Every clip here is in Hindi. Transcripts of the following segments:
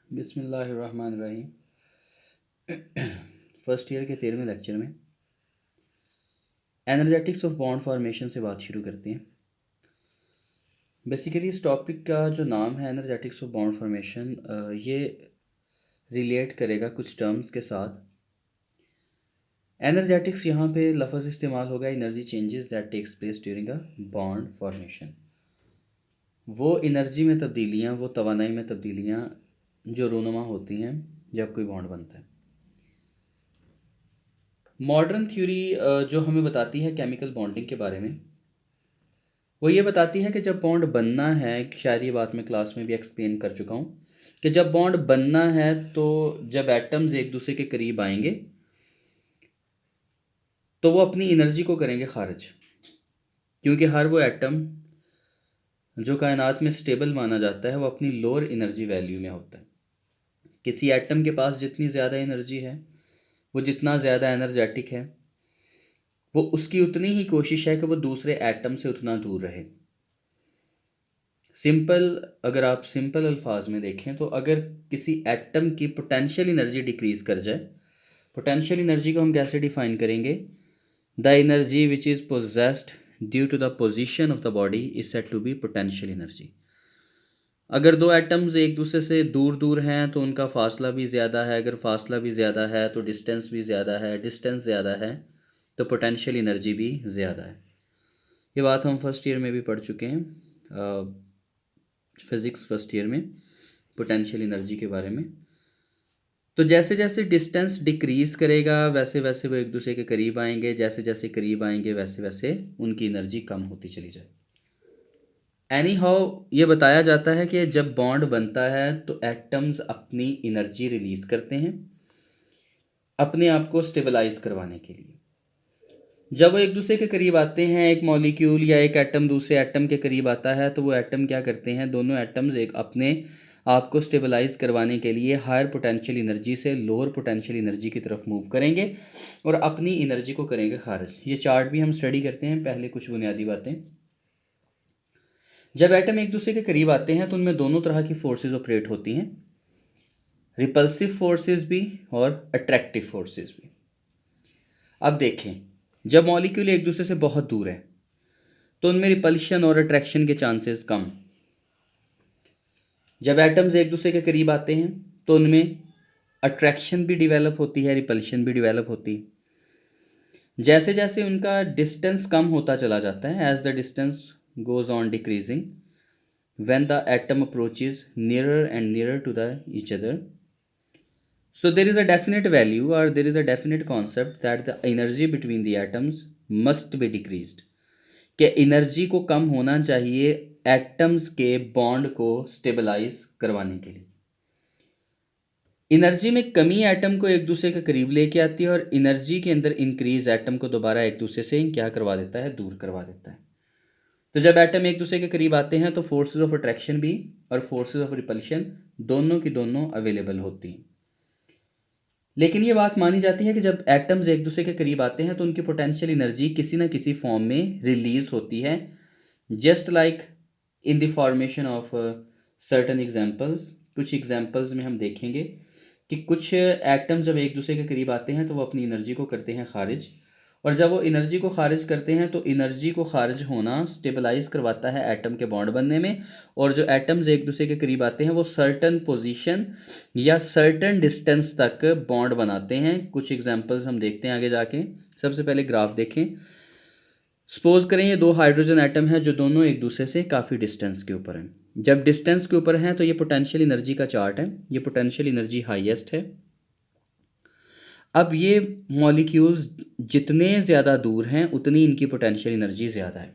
बिस्मिल्लाहिर्रहमानिर्रहीम। फर्स्ट ईयर के 13वें लेक्चर में एनर्जेटिक्स ऑफ बॉन्ड फॉर्मेशन से बात शुरू करते हैं। बेसिकली इस टॉपिक का जो नाम है एनर्जेटिक्स ऑफ बॉन्ड फॉर्मेशन, ये रिलेट करेगा कुछ टर्म्स के साथ। एनर्जेटिक्स यहाँ पे लफ्ज़ इस्तेमाल होगा energy changes that takes place during a bond formation. वो एनर्जी में तब्दीलियाँ, वो तवानाई में तब्दीलियाँ जो रूनुमा होती हैं जब कोई बॉन्ड बनता है। मॉडर्न थ्योरी जो हमें बताती है केमिकल बॉन्डिंग के बारे में, वो ये बताती है कि जब बॉन्ड बनना है, शायद ये बात मैं क्लास में भी एक्सप्लेन कर चुका हूँ कि जब बॉन्ड बनना है तो जब एटम्स एक दूसरे के करीब आएंगे तो वो अपनी एनर्जी को करेंगे खारिज, क्योंकि हर वो एटम जो कायनात में स्टेबल माना जाता है वो अपनी लोअर एनर्जी वैल्यू में होता है। किसी एटम के पास जितनी ज़्यादा एनर्जी है, वो जितना ज़्यादा एनर्जेटिक है, वो उसकी उतनी ही कोशिश है कि वो दूसरे एटम से उतना दूर रहे। सिंपल अगर आप सिंपल अल्फाज में देखें तो अगर किसी एटम की पोटेंशियल एनर्जी डिक्रीज़ कर जाए, पोटेंशियल एनर्जी को हम कैसे डिफाइन करेंगे? The energy which is possessed due to the position of the body is said to be potential energy. अगर दो एटम्स एक दूसरे से दूर दूर हैं तो उनका फासला भी ज़्यादा है, अगर फासला भी ज़्यादा है तो डिस्टेंस भी ज़्यादा है, डिस्टेंस ज़्यादा है तो पोटेंशियल एनर्जी भी ज़्यादा है। ये बात हम फर्स्ट ईयर में भी पढ़ चुके हैं, फिज़िक्स फर्स्ट ईयर में पोटेंशियल एनर्जी के बारे में। तो जैसे जैसे डिस्टेंस डिक्रीज़ करेगा वैसे वैसे वो एक दूसरे के करीब आएंगे, जैसे जैसे करीब आएंगे वैसे वैसे उनकी एनर्जी कम होती चली जाए। एनी हाउ ये बताया जाता है कि जब बॉन्ड बनता है तो एटम्स अपनी एनर्जी रिलीज़ करते हैं अपने आप को स्टेबलाइज करवाने के लिए। जब वो एक दूसरे के करीब आते हैं, एक मॉलिक्यूल या एक एटम दूसरे एटम के करीब आता है तो वो एटम क्या करते हैं, दोनों एटम्स एक अपने आप को स्टेबलाइज करवाने के लिए हायर पोटेंशियल एनर्जी से लोअर पोटेंशियल एनर्जी की तरफ मूव करेंगे और अपनी एनर्जी को करेंगे खारिज। ये चार्ट भी हम स्टडी करते हैं, पहले कुछ बुनियादी बातें। जब एटम एक दूसरे के करीब आते हैं तो उनमें दोनों तरह की फोर्सेस ऑपरेट होती हैं, रिपल्सिव फोर्सेस भी और अट्रैक्टिव फोर्सेस भी। अब देखें, जब मॉलिक्यूल एक दूसरे से बहुत दूर है तो उनमें रिपल्शन और अट्रैक्शन के चांसेस कम। जब एटम्स एक दूसरे के करीब आते हैं तो उनमें अट्रैक्शन भी डेवलप होती है, रिपल्शन भी डेवलप होती है। जैसे जैसे उनका डिस्टेंस कम होता चला जाता है, as the distance goes on decreasing, when the atom approaches nearer and nearer to the each other, so there is a definite value or there is a definite concept that the energy between the atoms must be decreased, कि एनर्जी को कम होना चाहिए एटम्स के बॉन्ड को स्टेबलाइज करवाने के लिए। एनर्जी में कमी एटम को एक दूसरे के करीब लेके आती है और एनर्जी के अंदर इंक्रीज एटम को दोबारा एक दूसरे से क्या करवा देता है, दूर करवा देता है। तो जब एटम एक दूसरे के करीब आते हैं तो फोर्सेस ऑफ अट्रैक्शन भी और फोर्सेस ऑफ रिपल्शन दोनों की दोनों अवेलेबल होती हैं। लेकिन ये बात मानी जाती है कि जब एटम्स एक दूसरे के करीब आते हैं तो उनकी पोटेंशियल एनर्जी किसी ना किसी फॉर्म में रिलीज होती है, just like in the formation of certain examples. कुछ एग्जांपल्स में हम देखेंगे कि कुछ एटम्स जब एक दूसरे के करीब आते हैं तो वो अपनी एनर्जी को करते हैं खारिज, और जब वो एनर्जी को खारिज करते हैं तो एनर्जी को खारिज होना स्टेबलाइज करवाता है एटम के बॉन्ड बनने में, और जो एटम्स एक दूसरे के करीब आते हैं वो सर्टन पोजीशन या सर्टन डिस्टेंस तक बॉन्ड बनाते हैं। कुछ एग्जांपल्स हम देखते हैं आगे जाके। सबसे पहले ग्राफ देखें। सपोज करें ये दो हाइड्रोजन एटम है जो दोनों एक दूसरे से काफ़ी डिस्टेंस के ऊपर हैं। जब डिस्टेंस के ऊपर हैं तो ये पोटेंशियल एनर्जी का चार्ट है, ये पोटेंशियल एनर्जी हाईएस्ट है। अब ये मॉलिक्यूल्स जितने ज़्यादा दूर हैं उतनी इनकी पोटेंशियल एनर्जी ज़्यादा है।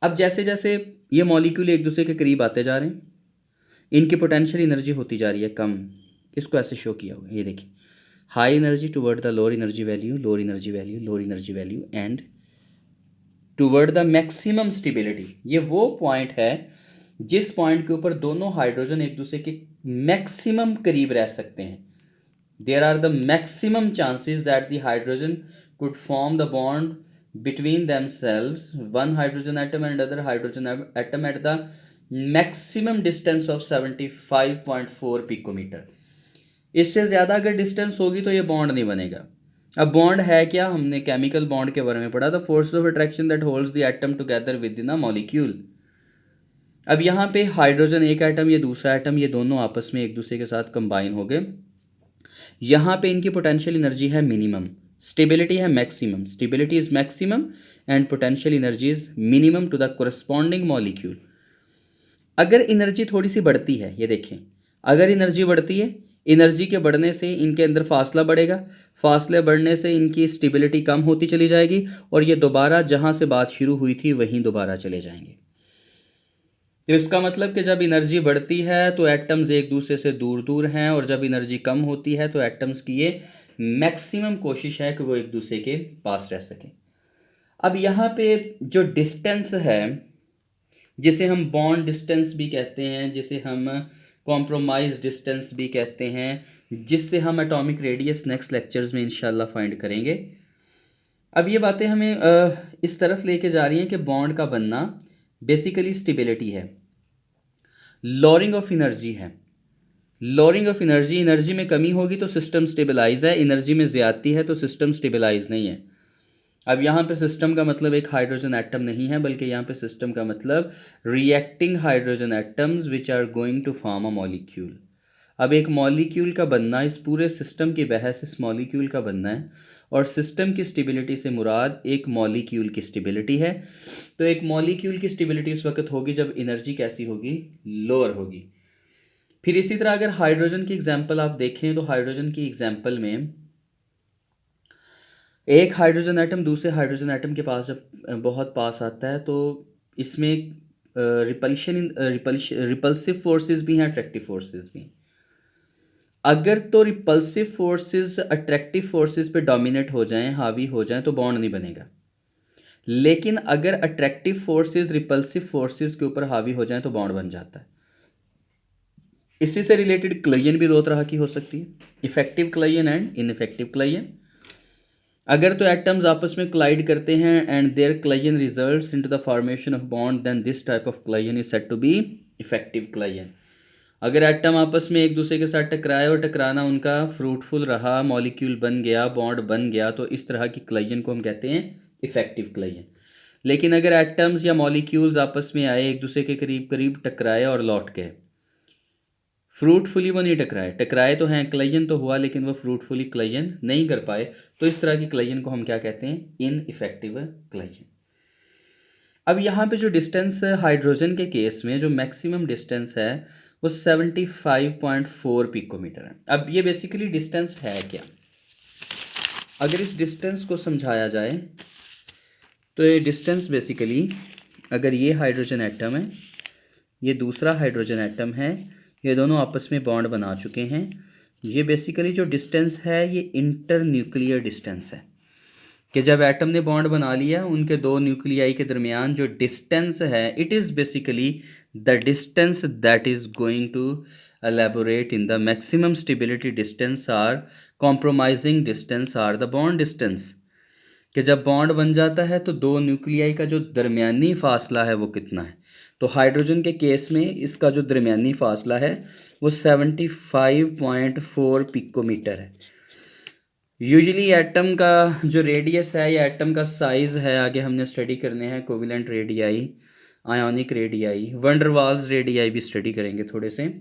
अब जैसे जैसे ये मॉलिक्यूल एक दूसरे के करीब आते जा रहे हैं, इनकी पोटेंशियल एनर्जी होती जा रही है कम। इसको ऐसे शो किया हुआ है, ये देखिए, high energy toward the lower energy value, lower energy value, lower energy value and toward the maximum stability. ये वो पॉइंट है जिस पॉइंट के ऊपर दोनों हाइड्रोजन एक दूसरे के मैक्सिमम करीब रह सकते हैं। There are the maximum chances that the hydrogen could form the bond between themselves, one hydrogen atom and other hydrogen atom at the maximum distance of 75.4 picometer. इससे ज़्यादा अगर डिस्टेंस होगी तो ये बॉन्ड नहीं बनेगा। अब बॉन्ड है क्या, हमने केमिकल बॉन्ड के बारे में पढ़ा था, force of attraction that holds the atom together with in a molecule. अब यहाँ पे हाइड्रोजन एक एटम, ये दूसरा एटम, ये दोनों आपस में एक दूसरे के साथ कंबाइन हो गए। यहाँ पे इनकी पोटेंशियल एनर्जी है मिनिमम, स्टेबिलिटी है maximum. Stability is maximum and potential energy is minimum to the corresponding molecule. अगर एनर्जी थोड़ी सी बढ़ती है, ये देखें, अगर एनर्जी बढ़ती है, एनर्जी के बढ़ने से इनके अंदर फासला बढ़ेगा, फासले बढ़ने से इनकी स्टेबिलिटी कम होती चली जाएगी और ये दोबारा जहाँ से बात शुरू हुई थी वहीं दोबारा चले जाएंगे। तो इसका मतलब कि जब एनर्जी बढ़ती है तो एटम्स एक दूसरे से दूर दूर हैं, और जब एनर्जी कम होती है तो एटम्स की ये मैक्सिमम कोशिश है कि वो एक दूसरे के पास रह सकें। अब यहाँ पे जो डिस्टेंस है, जिसे हम बॉन्ड डिस्टेंस भी कहते हैं, जिसे हम कॉम्प्रोमाइज डिस्टेंस भी कहते हैं, जिससे हम एटॉमिक रेडियस नेक्स्ट लेक्चर्स में इंशाल्लाह फाइंड करेंगे। अब ये बातें हमें इस तरफ लेके जा रही हैं कि बॉन्ड का बनना बेसिकली स्टेबिलिटी है, लॉरिंग ऑफ एनर्जी है। लॉरिंग ऑफ एनर्जी, एनर्जी में कमी होगी तो सिस्टम स्टेबलाइज है, एनर्जी में ज़्यादती है तो सिस्टम स्टेबलाइज नहीं है। अब यहाँ पे सिस्टम का मतलब एक हाइड्रोजन एटम नहीं है, बल्कि यहाँ पे सिस्टम का मतलब reacting hydrogen atoms which are going to form a molecule. अब एक मॉलिक्यूल का बनना, इस पूरे सिस्टम की बहस इस मॉलिक्यूल का बनना है, और सिस्टम की स्टेबिलिटी से मुराद एक मॉलिक्यूल की स्टेबिलिटी है। तो एक मॉलिक्यूल की स्टेबिलिटी उस वक्त होगी जब एनर्जी कैसी होगी, लोअर होगी। फिर इसी तरह अगर हाइड्रोजन की एग्जांपल आप देखें तो हाइड्रोजन की एग्जांपल में एक हाइड्रोजन एटम दूसरे हाइड्रोजन एटम के पास जब बहुत पास आता है तो इसमें रिपल्सिव फोर्सेस भी हैं, अट्रैक्टिव फोर्सेस भी। अगर तो रिपल्सिव फोर्सेस अट्रैक्टिव फोर्सेस पे डोमिनेट हो जाएं, हावी हो जाएं, तो बॉन्ड नहीं बनेगा। लेकिन अगर अट्रैक्टिव फोर्सेस रिपल्सिव फोर्सेस के ऊपर हावी हो जाएं तो बॉन्ड बन जाता है। इसी से रिलेटेड क्लयन भी दो तरह की हो सकती है, effective collision and ineffective collision. अगर तो एटम्स आपस में क्लाइड करते हैं and their collision results into the formation of bond, then this type of collision is said to be effective collision. अगर एटम आपस में एक दूसरे के साथ टकराए और टकराना उनका फ्रूटफुल रहा, मॉलिक्यूल बन गया, बॉन्ड बन गया, तो इस तरह की क्लयन को हम कहते हैं इफेक्टिव क्लयन। लेकिन अगर एटम्स या मॉलिक्यूल्स आपस में आए, एक दूसरे के करीब करीब टकराए और लौट गए, फ्रूटफुली वो नहीं टकराए, टकराए तो हैं, क्लयन तो हुआ, लेकिन वो फ्रूटफुली क्लयन नहीं कर पाए, तो इस तरह की क्लयन को हम क्या कहते हैं, इन इफेक्टिव क्लयन। अब यहाँ पे जो डिस्टेंस है हाइड्रोजन के केस में, जो मैक्सिमम डिस्टेंस है वो 75.4 पिकोमीटर है। अब ये बेसिकली डिस्टेंस है क्या, अगर इस डिस्टेंस को समझाया जाए तो ये डिस्टेंस बेसिकली, अगर ये हाइड्रोजन एटम है, ये दूसरा हाइड्रोजन एटम है, ये दोनों आपस में बॉन्ड बना चुके हैं, ये बेसिकली जो डिस्टेंस है ये इंटर न्यूक्लियर डिस्टेंस है, कि जब एटम ने बॉन्ड बना लिया उनके दो न्यूक्लियाई के दरमियान जो डिस्टेंस है, it is basically the distance that is going to elaborate in the maximum stability distance or compromising distance or the bond distance। कि जब बॉन्ड बन जाता है तो दो न्यूक्लियाई का जो दरमियानी फासला है वो कितना है, तो हाइड्रोजन के केस में इसका जो दरमियानी फासला है वो 75.4 पिकोमीटर है। यूजुअली एटम का जो रेडियस है या एटम का साइज़ है, आगे हमने स्टडी करने हैं covalent radii, ionic radii, van der Waals radii भी स्टडी करेंगे थोड़े से।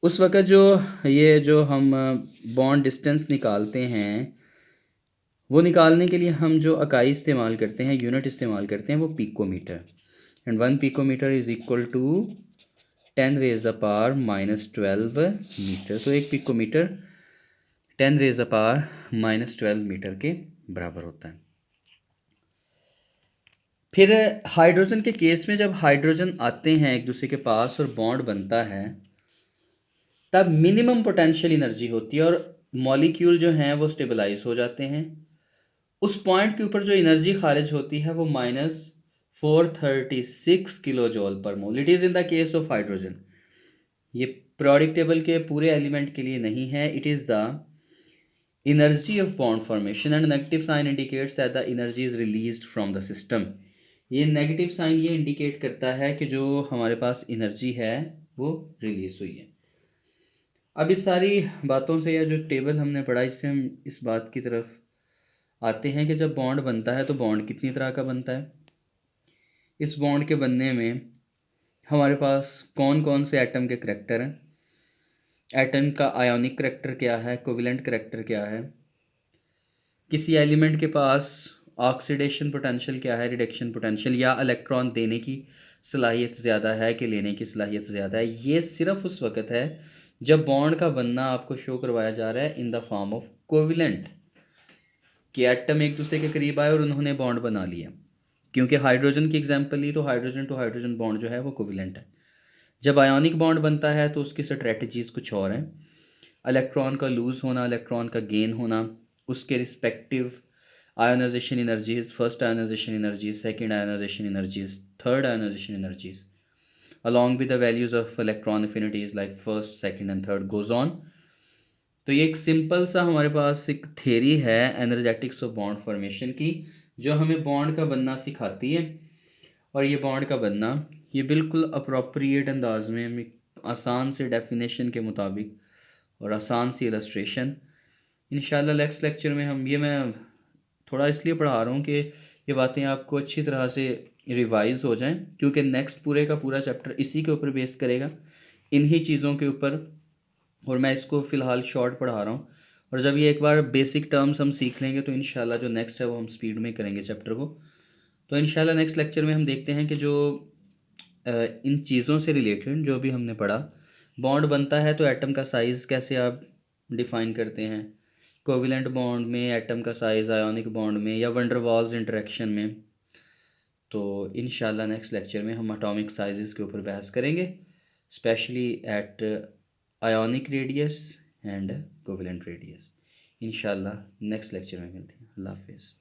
उस वक़्त जो हम बॉन्ड डिस्टेंस निकालते हैं, वो निकालने के लिए हम जो इकाई इस्तेमाल करते हैं, यूनिट इस्तेमाल करते हैं, वो picometer, and 1 picometer is equal to 10⁻⁻12 meter. तो एक पिकोमीटर 10⁻⁻12 मीटर के बराबर होता है। फिर हाइड्रोजन के केस में जब हाइड्रोजन आते हैं एक दूसरे के पास और बॉन्ड बनता है, तब मिनिमम पोटेंशियल एनर्जी होती है और मॉलिक्यूल जो हैं वो स्टेबलाइज हो जाते हैं। उस पॉइंट के ऊपर जो एनर्जी खारिज होती है वो -436 kilo joule per mole. It is in the case of hydrogen, ये पीरियोडिक टेबल के पूरे एलिमेंट के लिए नहीं है। It is the energy of bond formation and negative sign indicates that the energy is released from the system। ये नेगेटिव साइन ये इंडिकेट करता है कि जो हमारे पास एनर्जी है वो रिलीज़ हुई है। अब इस सारी बातों से या जो टेबल हमने पढ़ा इससे हम इस बात की तरफ आते हैं कि जब बॉन्ड बनता है तो बॉन्ड कितनी तरह का बनता है। इस बॉन्ड के बनने में हमारे पास कौन कौन से एटम के करैक्टर हैं, एटम का आयोनिक करैक्टर क्या है, कोवेलेंट करैक्टर क्या है, किसी एलिमेंट के पास ऑक्सीडेशन पोटेंशियल क्या है, रिडक्शन पोटेंशियल, या इलेक्ट्रॉन देने की सलाहियत ज़्यादा है कि लेने की सलाहियत ज़्यादा है। ये सिर्फ उस वक्त है जब बॉन्ड का बनना आपको शो करवाया जा रहा है in the form of covalent, कि एटम एक दूसरे के करीब आए और उन्होंने बॉन्ड बना लिया। क्योंकि हाइड्रोजन की एग्जांपल ली तो हाइड्रोजन टू हाइड्रोजन बॉन्ड जो है वो कोवेलेंट है। जब आयोनिक बॉन्ड बनता है तो उसकी स्ट्रेटजीज कुछ और हैं। इलेक्ट्रॉन का लूज़ होना, इलेक्ट्रॉन का गेन होना, उसके respective ionization energies, first ionization energies, second ionization energies, third ionization energies, along with the values of electron affinities like first, second and third goes on। तो ये एक सिंपल सा हमारे पास एक थ्योरी है एनर्जेटिक्स ऑफ बॉन्ड फॉर्मेशन की, जो हमें बॉन्ड का बनना सिखाती है। और ये बॉन्ड का बनना ये बिल्कुल अप्रोप्रिएट अंदाज में हम एक आसान से डेफिनेशन के मुताबिक और आसान सी इलस्ट्रेशन इंशाल्लाह नेक्स्ट लेक्चर में हम ये मैं थोड़ा इसलिए पढ़ा रहा हूँ कि ये बातें आपको अच्छी तरह से रिवाइज हो जाएं, क्योंकि नेक्स्ट पूरे का पूरा चैप्टर इसी के ऊपर बेस करेगा, इन्हीं चीज़ों के ऊपर। और मैं इसको फ़िलहाल शॉर्ट पढ़ा रहा हूँ, और जब ये एक बार बेसिक टर्म्स हम सीख लेंगे तो इंशाल्लाह जो नेक्स्ट है वो हम स्पीड में करेंगे चैप्टर को। तो इंशाल्लाह नेक्स्ट लेक्चर में हम देखते हैं कि जो इन चीज़ों से रिलेटेड जो भी हमने पढ़ा, बॉन्ड बनता है तो एटम का साइज़ कैसे आप डिफ़ाइन करते हैं, कोवेलेंट बॉन्ड में एटम का साइज़, आयोनिक बॉन्ड में, या वंडर वाल्स इंटरेक्शन में। तो इंशाल्लाह नेक्स्ट लेक्चर में हम एटॉमिक साइज़ के ऊपर बहस करेंगे, specially at ionic radius and covalent radius. इंशाल्लाह नेक्स्ट लेक्चर में मिलते हैं। अल्लाह हाफिज़।